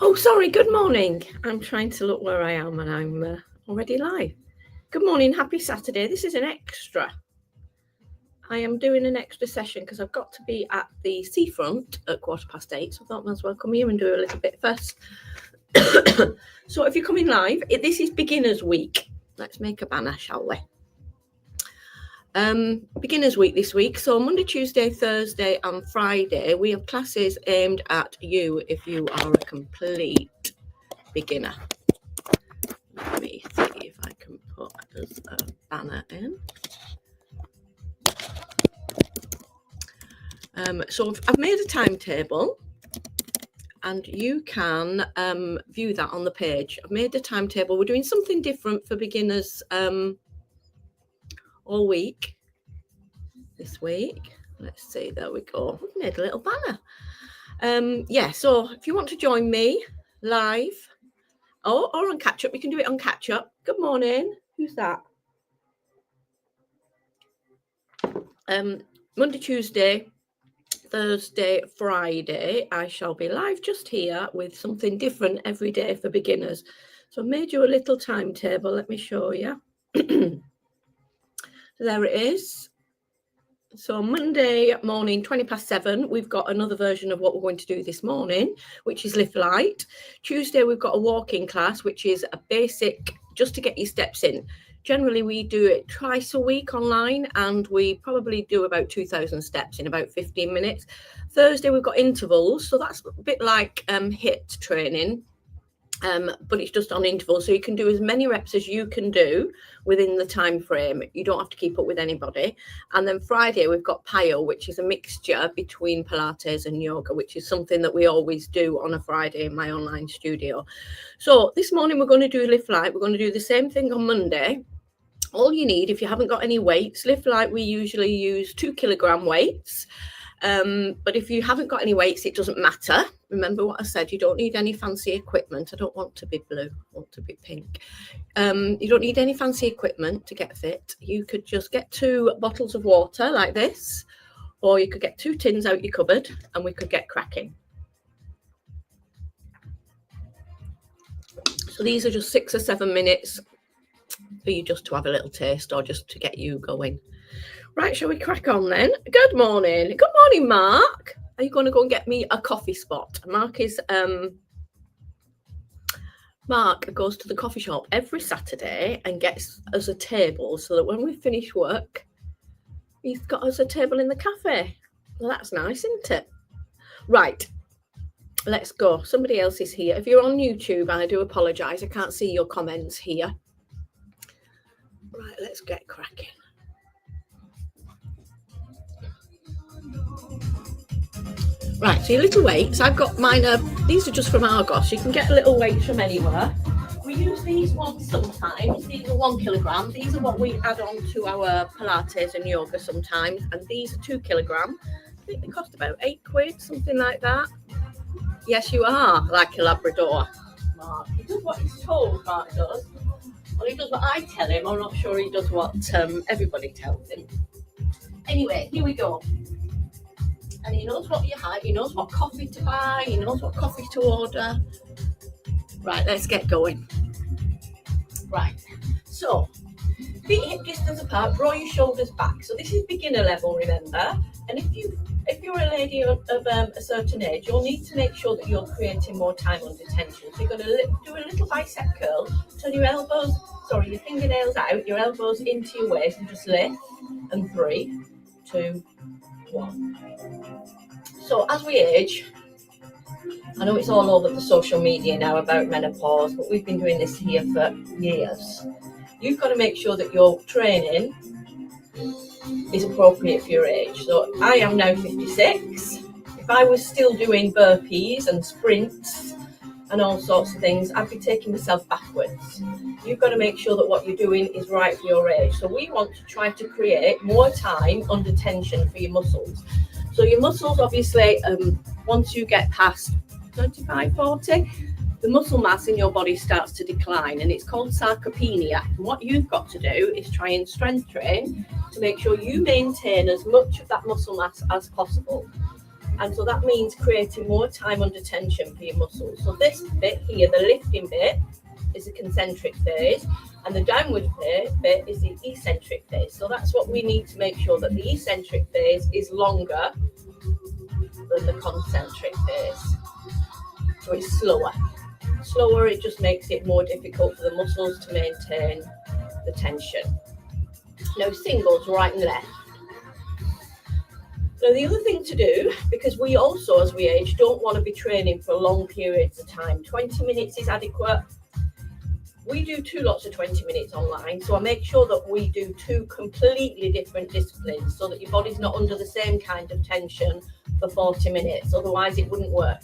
Oh, sorry, good morning. I'm trying to look where I am and I'm already live. Good morning, happy Saturday. This is an extra. I am doing an extra session because I've got to be at the seafront at 8:15, so I thought I might as well come here and do a little bit first. So if you're coming live, this is Beginners Week. Let's make a banner, shall we? Beginners Week this week. So Monday, Tuesday, Thursday and Friday, we have classes aimed at you if you are a complete beginner. Let me see if I can put as a banner in. So I've made a timetable and you can view that on the page. I've made a timetable. We're doing something different for beginners all week this week. Let's see, there we go. We've made a little banner. Yeah, so if you want to join me live or on catch up, you can do it on catch up. Good morning. Who's that? Monday, Tuesday, Thursday, Friday, I shall be live just here with something different every day for beginners. So I made you a little timetable. Let me show you. There it is. So Monday morning, 7:20, we've got another version of what we're going to do this morning, which is Lift Light. Tuesday, we've got a walking class, which is a basic, just to get your steps in. Generally, we do it twice a week online, and we probably do about 2,000 steps in about 15 minutes. Thursday, we've got intervals. So that's a bit like HIIT training. But it's just on intervals, so you can do as many reps as you can do within the time frame. You don't have to keep up with anybody. And then Friday we've got PIO, which is a mixture between Pilates and yoga, which is something that we always do on a Friday in my online studio. So this morning we're going to do Lift Light. We're going to do the same thing on Monday. All you need, if you haven't got any weights, Lift Light, we usually use 2 kilogram weights. But if you haven't got any weights, it doesn't matter. Remember what I said, you don't need any fancy equipment. I don't want to be blue, I want to be pink. You don't need any fancy equipment to get fit. You could just get 2 bottles of water like this, or you could get 2 tins out your cupboard and we could get cracking. So these are just 6 or 7 minutes for you just to have a little taste or just to get you going. Right, shall we crack on then? Good morning. Good morning, Mark. Are you going to go and get me a coffee spot? Mark goes to the coffee shop every Saturday and gets us a table so that when we finish work, he's got us a table in the cafe. Well, that's nice, isn't it? Right, let's go. Somebody else is here. If you're on YouTube, I do apologise. I can't see your comments here. Right, let's get cracking. Right, so your little weights, I've got mine, these are just from Argos. You can get little weights from anywhere. We use these ones sometimes. These are 1 kilogram. These are what we add on to our Pilates and yoga sometimes. And these are 2 kilogram. I think they cost about £8, something like that. Yes, you are like a Labrador, Mark. He does what he's told, Mark does. Well, he does what I tell him. I'm not sure he does what everybody tells him. Anyway, here we go. And he knows what you have, he knows what coffee to buy, he knows what coffee to order. Right, let's get going. Right, so feet hip distance apart, draw your shoulders back. So this is beginner level, remember. And if you're a lady of a certain age, you'll need to make sure that you're creating more time under tension. So you're going to do a little bicep curl, turn your fingernails out, your elbows into your waist, and just lift. And 3, 2, 1. So as we age, I know it's all over the social media now about menopause, but we've been doing this here for years. You've got to make sure that your training is appropriate for your age. So I am now 56. If I was still doing burpees and sprints and all sorts of things, I'd be taking myself backwards. You've got to make sure that what you're doing is right for your age. So we want to try to create more time under tension for your muscles. So your muscles, obviously, once you get past 35, 40, the muscle mass in your body starts to decline, and it's called sarcopenia. And what you've got to do is try and strength train to make sure you maintain as much of that muscle mass as possible. And so that means creating more time under tension for your muscles. So this bit here, the lifting bit, is the concentric phase, and the downward bit is the eccentric phase. So that's what we need to make sure, that the eccentric phase is longer than the concentric phase. So it's slower. Slower, it just makes it more difficult for the muscles to maintain the tension. Now singles, right and left. Now the other thing to do, because we also, as we age, don't want to be training for long periods of time. 20 minutes is adequate. We do 2 lots of 20 minutes online, so I make sure that we do 2 completely different disciplines so that your body's not under the same kind of tension for 40 minutes, otherwise it wouldn't work.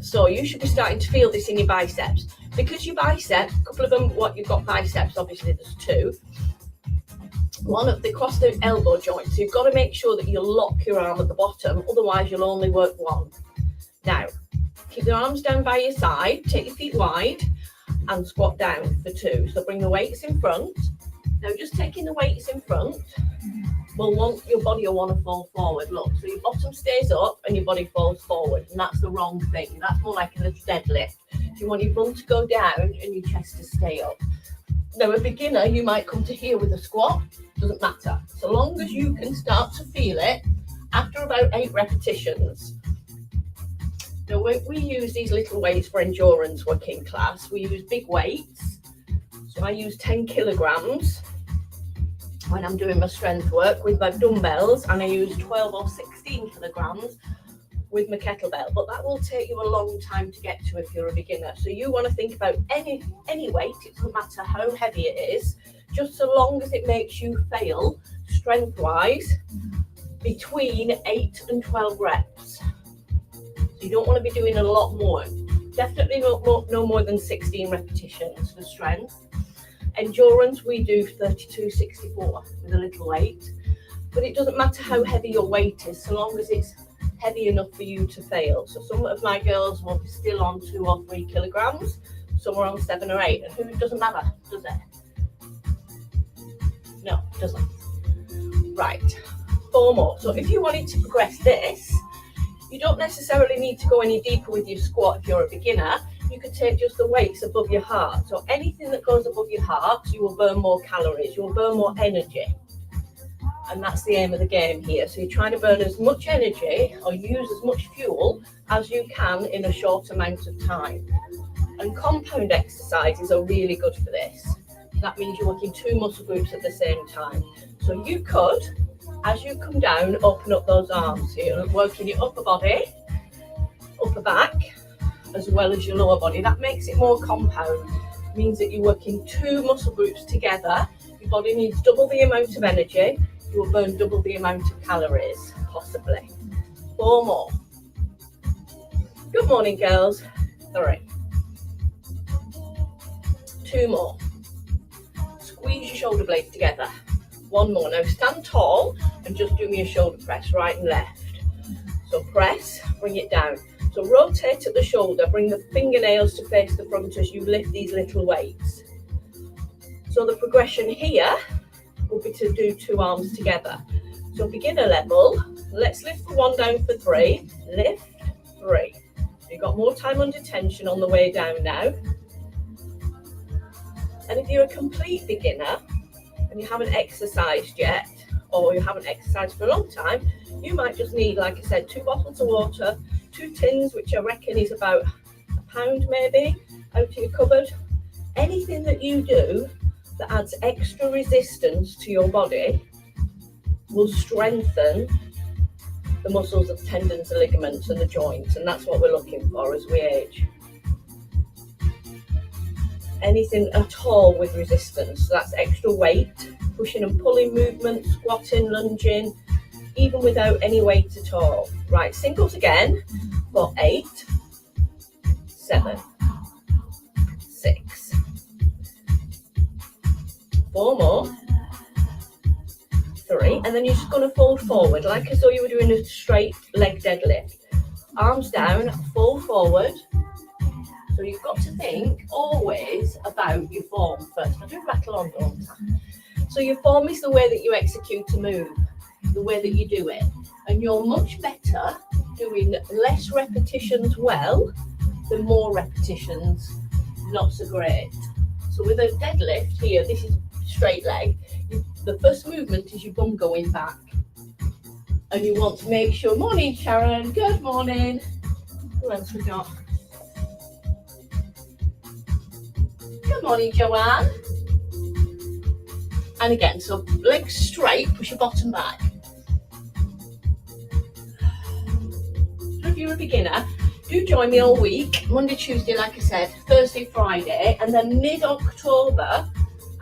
So you should be starting to feel this in your biceps. Because your biceps, a couple of them, what you've got biceps, obviously there's 2. One of the cross the elbow joint, so you've got to make sure that you lock your arm at the bottom, otherwise you'll only work 1. Now, keep the arms down by your side, take your feet wide and squat down for 2. So bring the weights in front. Now just taking the weights in front will want your body will want to fall forward. Look, so your bottom stays up and your body falls forward, and that's the wrong thing. That's more like a deadlift. So you want your bum to go down and your chest to stay up. Now a beginner, you might come to here with a squat, doesn't matter. So long as you can start to feel it after about 8 repetitions. Now we use these little weights for endurance working class. We use big weights. So I use 10 kilograms when I'm doing my strength work with my dumbbells, and I use 12 or 16 kilograms with my kettlebell, but that will take you a long time to get to if you're a beginner. So you want to think about any weight, it doesn't matter how heavy it is, just so long as it makes you fail strength wise between 8 and 12 reps. So you don't want to be doing a lot more. Definitely no more than 16 repetitions for strength. Endurance, we do 32-64 with a little weight, but it doesn't matter how heavy your weight is, so long as it's heavy enough for you to fail. So some of my girls will be still on 2 or 3 kilograms, some are on 7 or 8, and who doesn't matter, does it? No, it doesn't. Right, 4 more. So if you wanted to progress this, you don't necessarily need to go any deeper with your squat if you're a beginner. You could take just the weights above your heart. So anything that goes above your heart, you will burn more calories, you will burn more energy. And that's the aim of the game here. So you're trying to burn as much energy or use as much fuel as you can in a short amount of time. And compound exercises are really good for this. That means you're working 2 muscle groups at the same time. So you could, as you come down, open up those arms. So you're working your upper body, upper back, as well as your lower body. That makes it more compound. It means that you're working 2 muscle groups together. Your body needs double the amount of energy. You will burn double the amount of calories, possibly. 4 more. Good morning, girls. 3. 2 more. Squeeze your shoulder blades together. 1 more. Now stand tall and just do me a shoulder press, right and left. So press, bring it down. So rotate at the shoulder, bring the fingernails to face the front as you lift these little weights. So the progression here will be to do 2 arms together. So beginner level, let's lift the 1 down for 3, lift, 3. So you've got more time under tension on the way down now. And if you're a complete beginner and you haven't exercised yet, or you haven't exercised for a long time, you might just need, like I said, 2 bottles of water, 2 tins, which I reckon is about £1 maybe, out of your cupboard. Anything that you do that adds extra resistance to your body will strengthen the muscles of tendons, the ligaments and the joints, and that's what we're looking for as we age. Anything at all with resistance, so that's extra weight, pushing and pulling movement, squatting, lunging, even without any weight at all. Right, singles again for 8, 7, 6, 4 more, 3, and then you're just going to fold forward like as though you were doing a straight leg deadlift. Arms down, fold forward. So you've got to think always about your form first. I do rattle on, don't I? So your form is the way that you execute a move, the way that you do it. And you're much better doing less repetitions well than more repetitions not so great. So with a deadlift here, this is straight leg. The first movement is your bum going back. And you want to make sure, morning Sharon, good morning. Who else we got? Good morning Joanne. And again, so legs straight, push your bottom back. So if you're a beginner, do join me all week, Monday, Tuesday, like I said, Thursday, Friday, and then mid-October,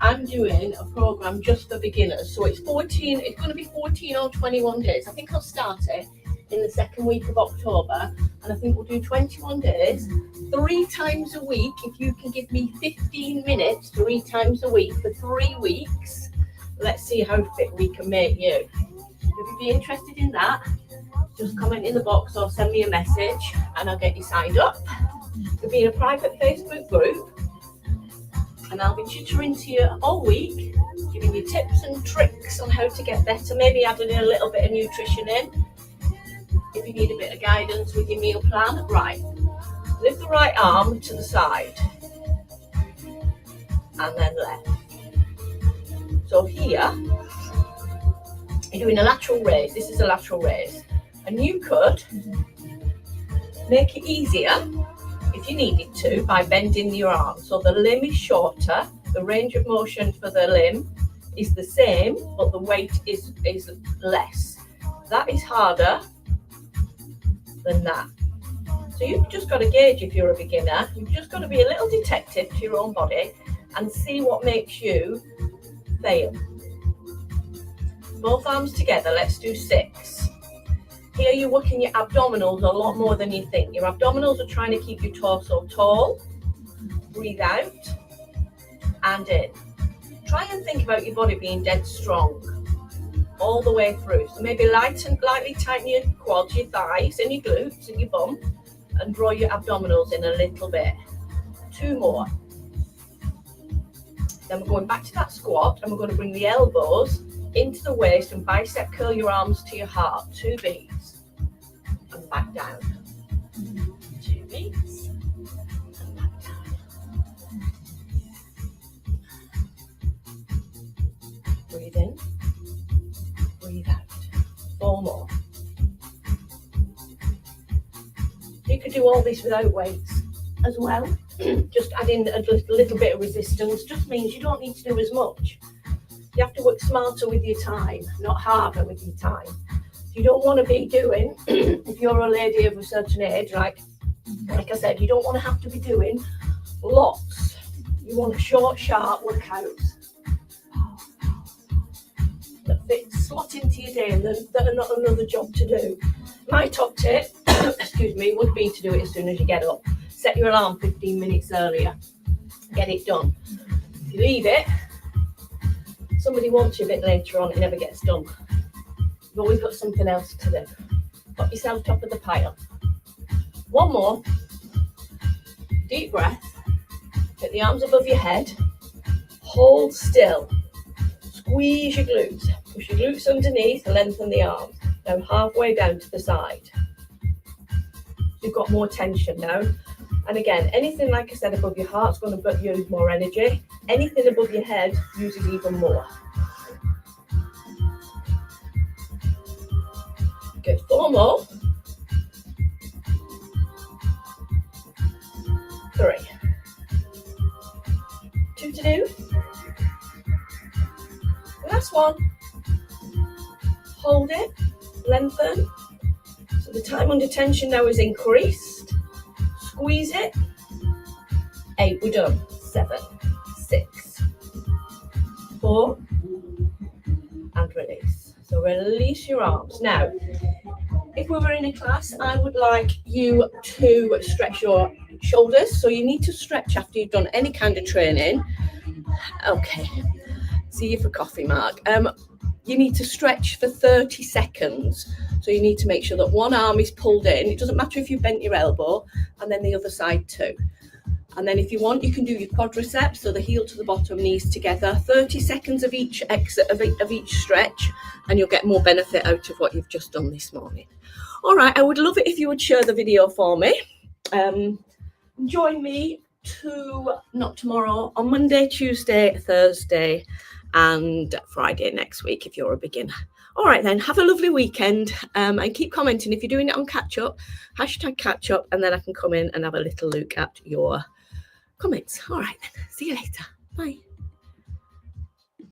I'm doing a program just for beginners. So it's going to be 14 or 21 days. I think I'll start it in the second week of October, and I think we'll do 21 days, 3 times a week. If you can give me 15 minutes 3 times a week for 3 weeks, let's see how fit we can make you. If you'd be interested in that, just comment in the box or send me a message and I'll get you signed up. We'll be in a private Facebook group and I'll be tutoring to you all week, giving you tips and tricks on how to get better, maybe adding a little bit of nutrition in. If you need a bit of guidance with your meal plan, right, lift the right arm to the side and then left. So here, you're doing a lateral raise. This is a lateral raise. And you could make it easier, if you needed to, by bending your arm. So the limb is shorter, the range of motion for the limb is the same, but the weight is less. That is harder than that. So you've just got to gauge if you're a beginner. You've just got to be a little detective to your own body and see what makes you fail. Both arms together, let's do 6. Here you're working your abdominals a lot more than you think. Your abdominals are trying to keep your torso tall. Breathe out and in. Try and think about your body being dead strong all the way through. So maybe lightly tighten your quads, your thighs and your glutes and your bum and draw your abdominals in a little bit. 2 more. Then we're going back to that squat and we're going to bring the elbows into the waist and bicep curl your arms to your heart. 2 beats. And back down. 2 beats. And back down. Breathe in. Breathe out. 4 more. You could do all this without weights as well. Just adding a little bit of resistance just means you don't need to do as much. You have to work smarter with your time, not harder with your time. You don't want to be doing, if you're a lady of a certain age, like I said, you don't want to have to be doing lots. You want short, sharp workouts that fit slot into your day and that are not another job to do. My top tip, excuse me, would be to do it as soon as you get up. Set your alarm 15 minutes earlier. Get it done. If you leave it, somebody wants you a bit later on, it never gets done. You've always got something else to do. Put yourself top of the pile. 1 more. Deep breath. Get the arms above your head. Hold still. Squeeze your glutes. Push your glutes underneath, lengthen the arms. Now halfway down to the side. You've got more tension now. And again, anything, like I said, above your heart's going to use more energy. Anything above your head uses even more. Good. 4 more. 3. 2 to do. Last one. Hold it. Lengthen. So the time under tension now is increased. Squeeze it. 8, we're done. 7, 6, 4, and release. So release your arms. Now, if we were in a class, I would like you to stretch your shoulders. So you need to stretch after you've done any kind of training. Okay. See you for coffee, Mark. You need to stretch for 30 seconds. So you need to make sure that one arm is pulled in. It doesn't matter if you bent your elbow, and then the other side too. And then if you want, you can do your quadriceps, so the heel to the bottom, knees together, 30 seconds of each exit of each stretch, and you'll get more benefit out of what you've just done this morning. All right, I would love it if you would share the video for me. Join me not tomorrow, on Monday, Tuesday, Thursday, and Friday next week if you're a beginner. All right then, have a lovely weekend, and keep commenting. If you're doing it on catch up, hashtag catch up, and then I can come in and have a little look at your comments. All right then, see you later. Bye.